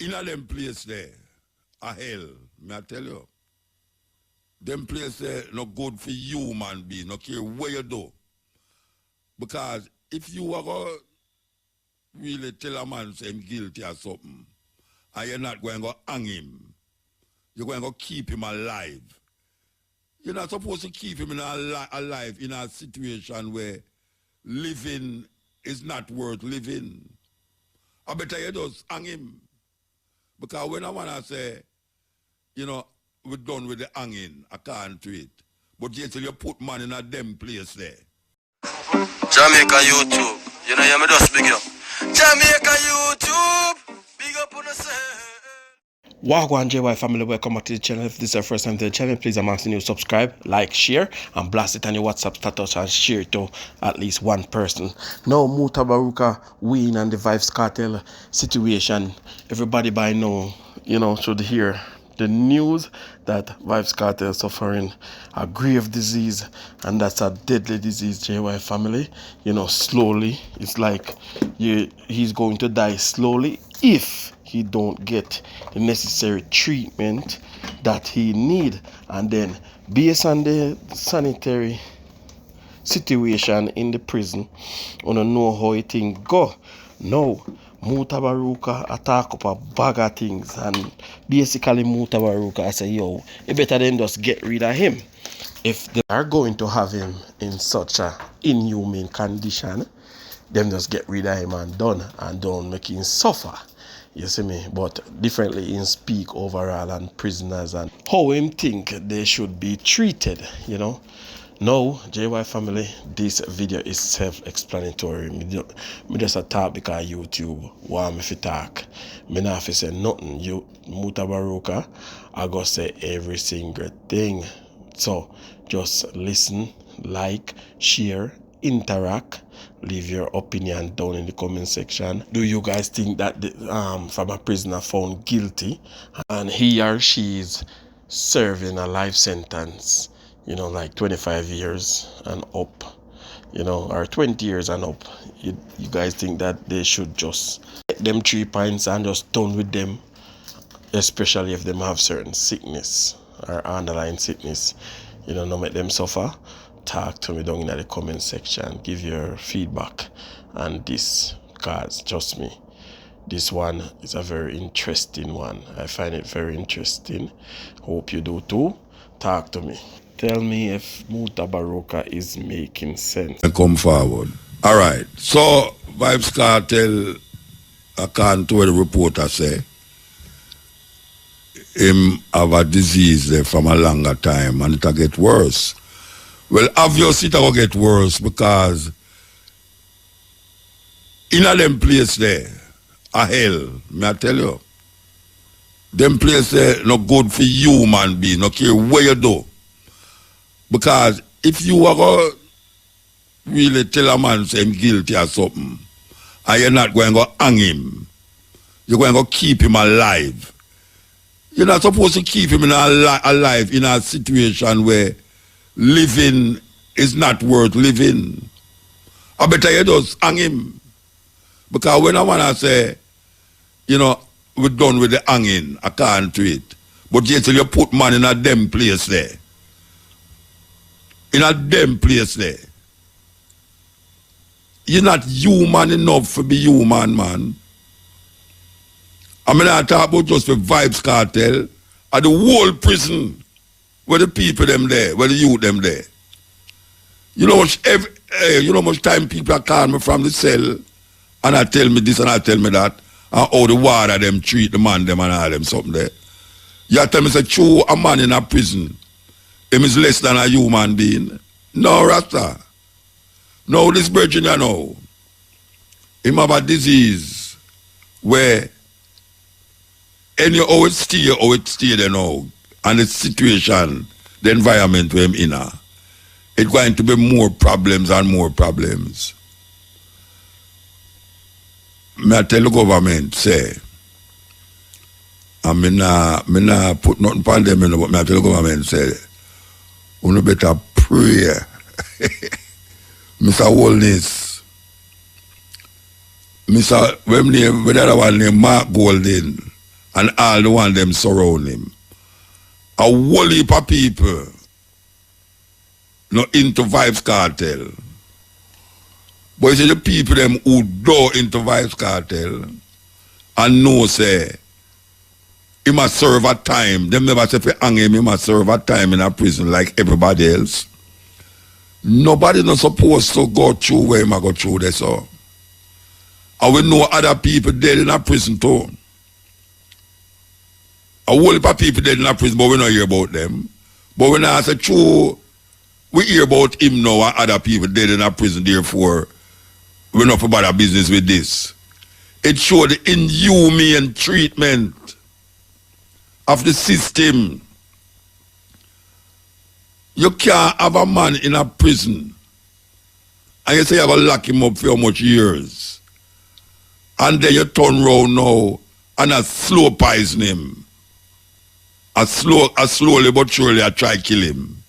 in a them place there, a hell, may I tell you, them place there not good for human being, no care where you do. Because if you are going to really tell a man say him guilty or something, and you're not going to hang him, you're going to keep him alive. You're not supposed to keep him alive in a situation where living is not worth living. I better you just hang him. Because when I want to say, you know, we're done with the hanging, I can't do it. But yet you put man in a them place there. Jamaica YouTube, you know, you just big up. Jamaica YouTube, big up on the Wagwan JY family, welcome back to the channel. If this is your first time to the channel, please I'm asking you to subscribe, like, share, and blast it on your WhatsApp status and share it to at least one person. Now, MUTABARUKA win and the Vybz Kartel situation. Everybody by now, you know, should hear the news that Vybz Kartel is suffering a grave disease, and that's a deadly disease, JY family. You know, slowly, it's like he's going to die slowly if he don't get the necessary treatment that he need. And then based on the sanitary situation in the prison, I don't know how it thing go. Now MUTABARUKA attack up a bag of things, and basically MUTABARUKA say, yo, it better than just get rid of him. If they are going to have him in such a inhumane condition, them just get rid of him and done, and don't make him suffer. You see me? But differently in speak overall on prisoners and how him think they should be treated, you know. Now, JY family, this video is self-explanatory. Me just a talk because YouTube want me to talk. Me not fi say nothing. You MUTABARUKA, I go say every single thing. So just listen, like, share, interact, leave your opinion down in the comment section. Do you guys think that the from a prisoner found guilty and he or she is serving a life sentence, you know, like 25 years and up, you know, or 20 years and up, you guys think that they should just get them 3 pints and just done with them, especially if them have certain sickness or underlying sickness, you know, not make them suffer? Talk to me down in the comment section, give your feedback on this, because trust me, this one is a very interesting one. I find it very interesting. Hope you do too. Talk to me. Tell me if MUTABARUKA is making sense. And come forward. All right. So Vybz Kartel, according to what the reporter say, him have a disease there from a longer time and it'll get worse. Well, obviously it will get worse because in a them place there, a hell, may I tell you, them place there not good for human being, no care where you do. Because if you are going to really tell a man say him guilty or something, and you're not going to hang him, you're going to keep him alive. You're not supposed to keep him alive in a situation where living is not worth living. I better you just hang him. Because when I want to say, you know, we're done with the hanging, I can't do it. But yet you put man in a them place there. In a them place there. You're not human enough to be human, man. I mean, I talk about just the Vybz Kartel and the whole prison. Where the people them there, where the youth them there. You know much time people are calling me from the cell and I tell me this and I tell me that, and how the water them treat the man them and all them something there. You tell me say true a man in a prison, him is less than a human being. No, Rasta. No, this virgin you know. Him have a disease where how it stay there now. And the situation, the environment where I'm in, it's going to be more problems and more problems. I tell the government, say, and me nah put nothing on them, but I tell the government, say, you better pray. Mr. Wellness, when the other one named Mark Golden, and all the one them surround him. A whole heap of people not into Vybz Kartel. But you see the people them who do into Vybz Kartel and know say he must serve a time. Them never say if you hang him, he must serve a time in a prison like everybody else. Nobody not supposed to go through where he must go through this. So. And we know other people dead in a prison too. A whole heap of people dead in a prison, but we don't hear about them. But when I say true, we hear about him now and other people dead in a prison, therefore we're not about our business with this. It showed the inhumane treatment of the system. You can't have a man in a prison and you say you're going to lock him up for how much years. And then you turn around now and slow poison him. Slowly but surely I try to kill him.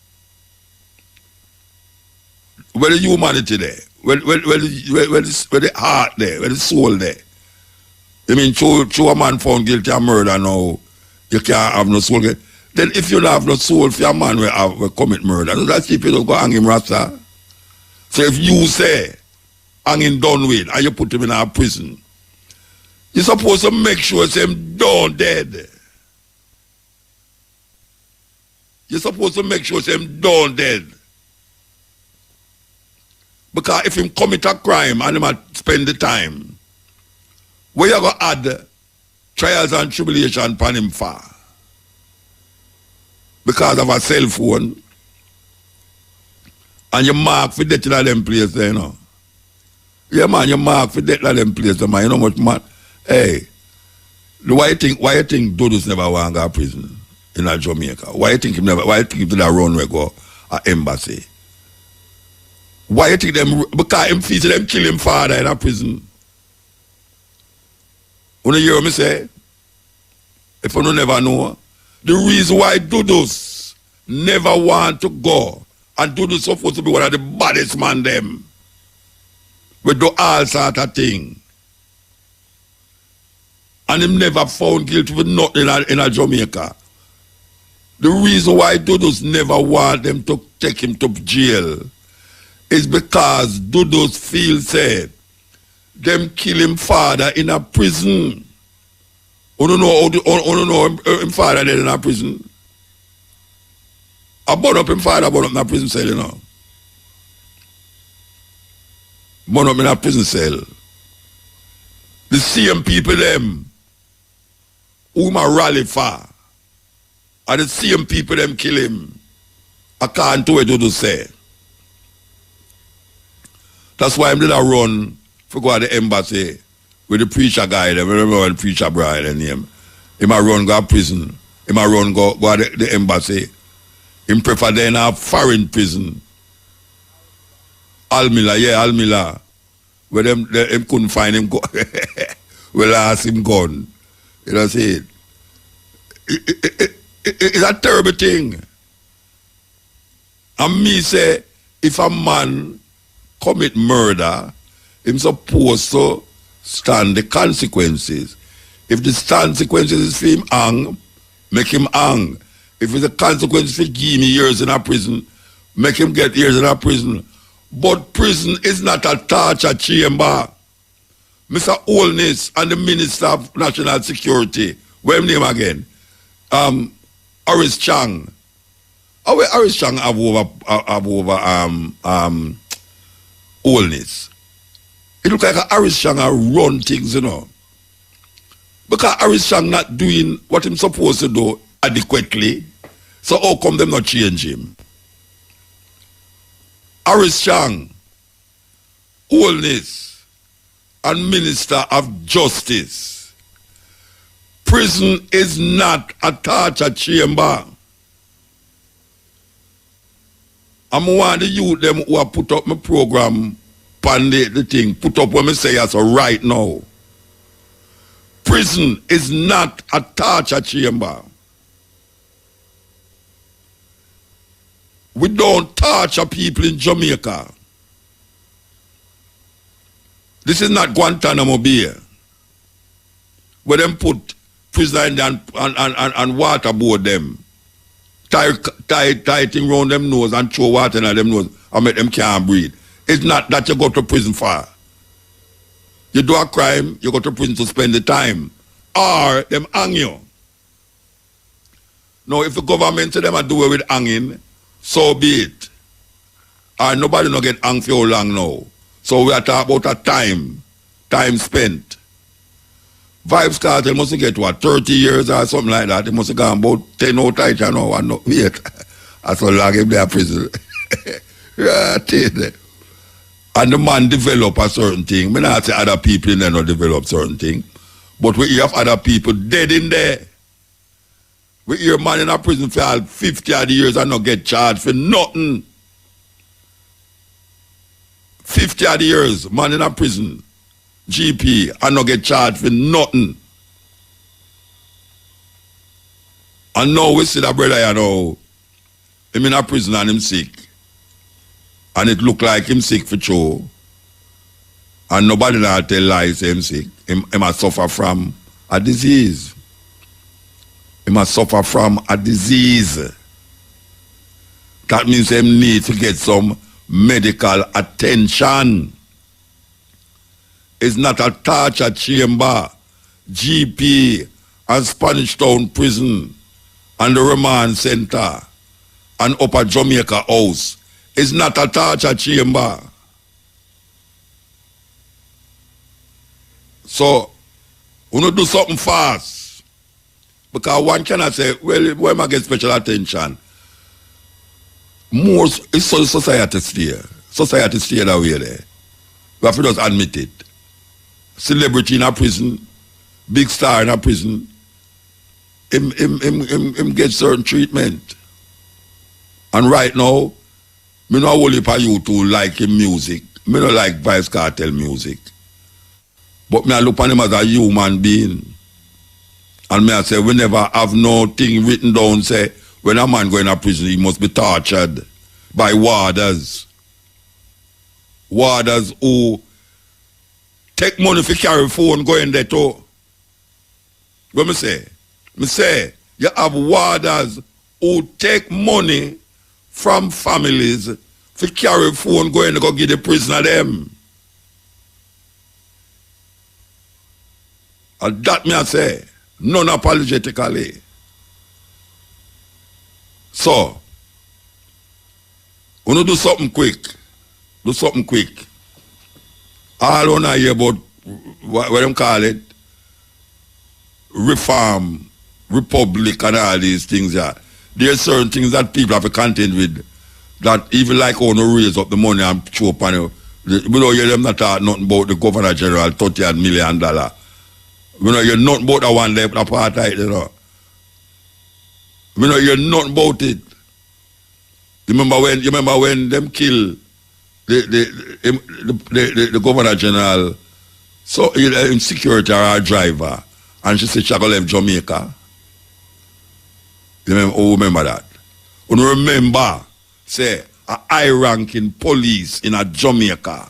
Where the humanity there? Where the heart there? Where the soul there? I mean, show a man found guilty of murder now, you can't have no soul. Then if you don't have no soul for a man will commit murder, that's if you don't go hang him rasta. So if you say hang him done with and you put him in a prison, you're supposed to make sure it's him done dead. You're supposed to make sure it's him done dead. Because if him commit a crime and him spend the time, where you going to add trials and tribulation upon him for? Because of a cell phone. And you mark for death in them place there, you know. Yeah, man, you mark for death in them place there, man. You know much, man. Hey, why you think Dodus never want to go to prison in Jamaica? Why you think him to that run where go at embassy? Why you think them, because him feel them kill him father in a prison? You hear me say? If you never know, the reason why Dodus never want to go, and Dodus supposed to be one of the baddest man them, we do all sort of thing. And him never found guilty for nothing in a Jamaica. The reason why Dodus never want them to take him to jail is because Dodus feel said them kill him father in a prison. You don't know him father dead in a prison. I burn up him father, burn up in a prison cell, you know. Burn up in a prison cell. The same people them who him a rally for are the same people them kill him. I can't do it to say. That's why I'm did a run for go to the embassy with the preacher guy there. Remember when preacher bride and him. He might run go to prison. He might run go to the embassy. He prefer there in a foreign prison. Almila. Where them couldn't find him. Well, ask him gone. You know see it. It's a terrible thing. And me say, if a man commit murder, he's supposed to stand the consequences. If the consequences is for him hang, make him hang. If it's a consequence for give me years in a prison, make him get years in a prison. But prison is not a torture chamber. Mr. Holness and the Minister of National Security, what's his name again? Horace Chang. Horace Chang have over Holness. It look like Horace Chang run things, you know. Because Horace Chang not doing what he's supposed to do adequately. So how come them not change him? Horace Chang, Holness, and Minister of Justice. Prison is not a torture chamber. I'm one of the youth them who have put up my program on the thing, put up what I say as right now. Prison is not a torture chamber. We don't torture people in Jamaica. This is not Guantanamo Bay, where them put prisoner and waterboard them. Tie thing round them nose and throw water in them nose and make them can't breathe. It's not that you go to prison for. You do a crime, you go to prison to spend the time. Or them hang you. Now if the government say them are do it with hanging, so be it. Or nobody no get hung for how long now. So we are talking about a time spent. Vybz Kartel must get what, 30 years or something like that. It must have gone about 10 out of now and no wait. That's how long him there prison. Yeah, and the man develop a certain thing. I not say other people in there not develop certain thing. But we have other people dead in there. We hear man in a prison for all 50 odd years and not get charged for nothing. 50 odd years, man in a prison, GP, and not get charged for nothing. And now we see that brother, you know, him in a prison and him sick. And it look like him sick for sure. And nobody now tell lies him sick. Him must suffer from a disease. He must suffer from a disease. That means him need to get some medical attention. It's not a torture chamber, GP and Spanish Town Prison and the remand center and Upper Jamaica House. It's not a torture chamber. So, we don't do something fast. Because one cannot say, well, why am I get special attention? More, it's society stay. Society stay that way there. We have to just admit it. Celebrity in a prison, big star in a prison, him get certain treatment. And right now, me not only for you to like him music. Me not like Vybz Kartel music. But me I look on him as a human being. And me I say, we never have no thing written down say, when a man go in a prison, he must be tortured by warders. Warders who take money for carry phone go in there too. What me say? Me say, you have warders who take money from families for carry phone go in and go give the prisoner them. And that me I say, non-apologetically. So, we don't do something quick. Do something quick. All I hear about what them call it, reform, republic and all these things. Yeah. There are certain things that people have to contend with that even like how to raise up the money and show up on you. We don't hear them not talk nothing about the Governor General $30 million. We don't hear nothing about the one left apartheid, you know. We don't hear nothing about it. You remember when them kill the Governor General, so in security or a driver, and she said she go left Jamaica. You remember that? You remember, say, a high-ranking police in a Jamaica,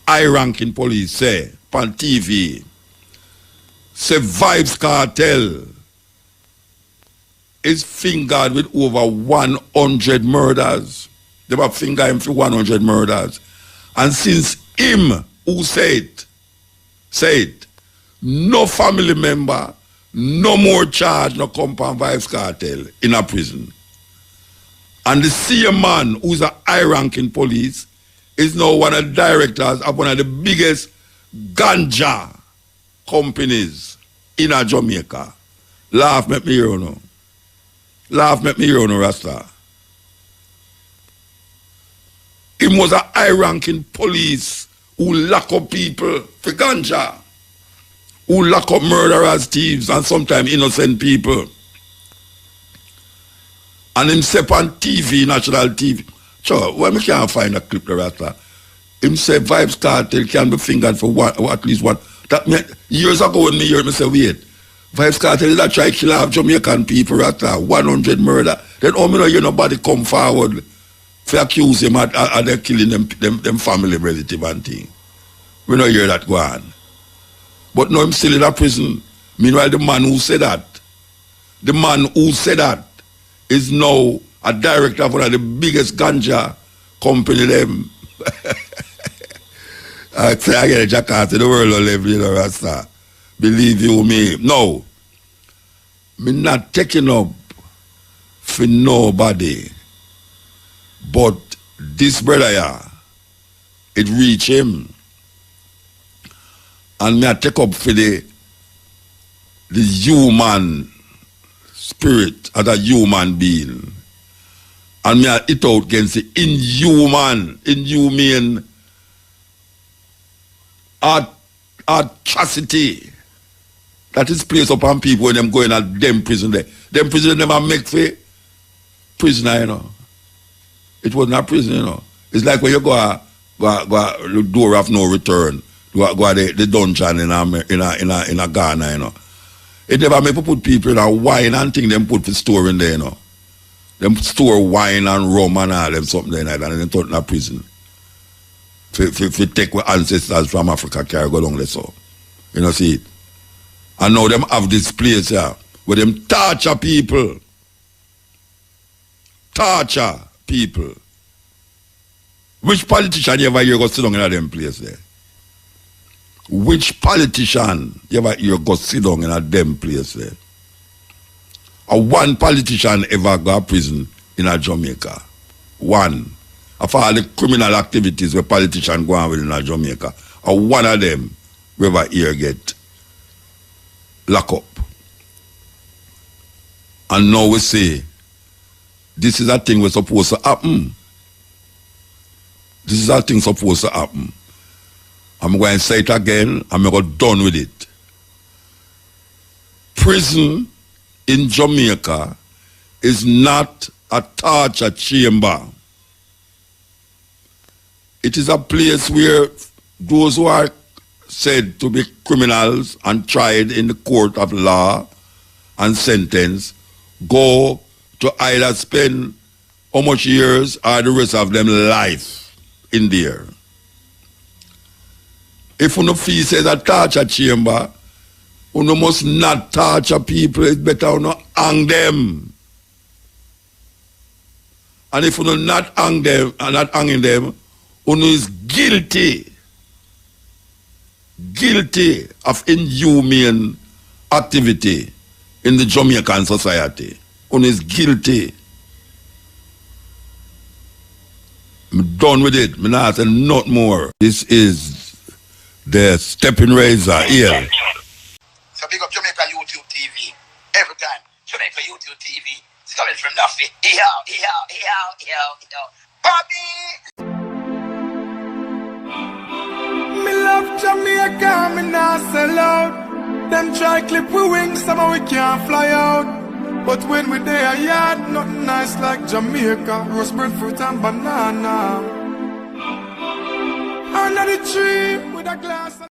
high-ranking police, say, on TV, say Vybz Kartel is fingered with over 100 murders. They were fingered him for 100 murders. And since him who said, no family member, no more charge, no compound Vybz Kartel in a prison. And the same man who's a high-ranking police is now one of the directors of one of the biggest ganja companies in a Jamaica. Laugh, make me hear you know. Laugh, make me hear you know, Rasta. He was a high-ranking police who lock up people for ganja, who lock up murderers, thieves, and sometimes innocent people. And him step on TV, national TV. Sure, why me can't find a clip there, Rasta? Him say Vybz Kartel can be fingered for one, or at least one. That years ago when me heard me say, wait, Vybz Kartel is that try to kill off Jamaican people, Rasta, 100 murder. Then how me know you nobody come forward for accuse him of them killing them family relative and thing. We don't hear that go on. But now him still in a prison Meanwhile, the man who said that, is now a director of one of the biggest ganja company them. I say I get a jackass in the world of live, you know, Rasta. Believe you me. No. Me not taking up for nobody. But this brother here, it reach him. And me I take up for the human spirit as a human being. And me I hit out against the inhuman atrocity that is placed upon people when them going at them prison there. Them prison never make for prisoner, you know. It was not prison, you know. It's like when you go the door of no return, go the dungeon in a Ghana, you know. It never make put people in a wine and thing them put for store in there, you know. Them store wine and rum and all them something like that and then turn in a prison. If you take what ancestors from Africa carry go along there, so. You know, see it. And now them have this place here where them torture people. Torture people. Which politician you ever hear go sit down in them place there? Which politician you ever hear go sit down in a them place there? Or one politician ever go to prison in a Jamaica? One. Of all the criminal activities where politicians go on with in a Jamaica, or one of them we ever hear get locked up. And now we say, this is a thing we're supposed to happen. This is a thing supposed to happen. I'm going to say it again, I'm going to go done with it. Prison in Jamaica is not a torture chamber. It is a place where those who are said to be criminals and tried in the court of law and sentenced go to either spend how much years or the rest of them life in there. If you feel says a torture chamber, you must not torture people. It's better you not hang them. And if you not hang them and not hanging them, you is guilty of inhumane activity in the Jamaican society. You is guilty. I'm done with it. I'm not saying not more. This is the stepping razor here. So big up Jamaica YouTube TV. Every time. Jamaica YouTube TV. It's coming from nothing. Bobby! Me love Jamaica, me not sell out. Them try clip we wings, somehow we can't fly out. But when we there a yard, nothing nice like Jamaica. Roast breadfruit and banana. Under the tree with a glass of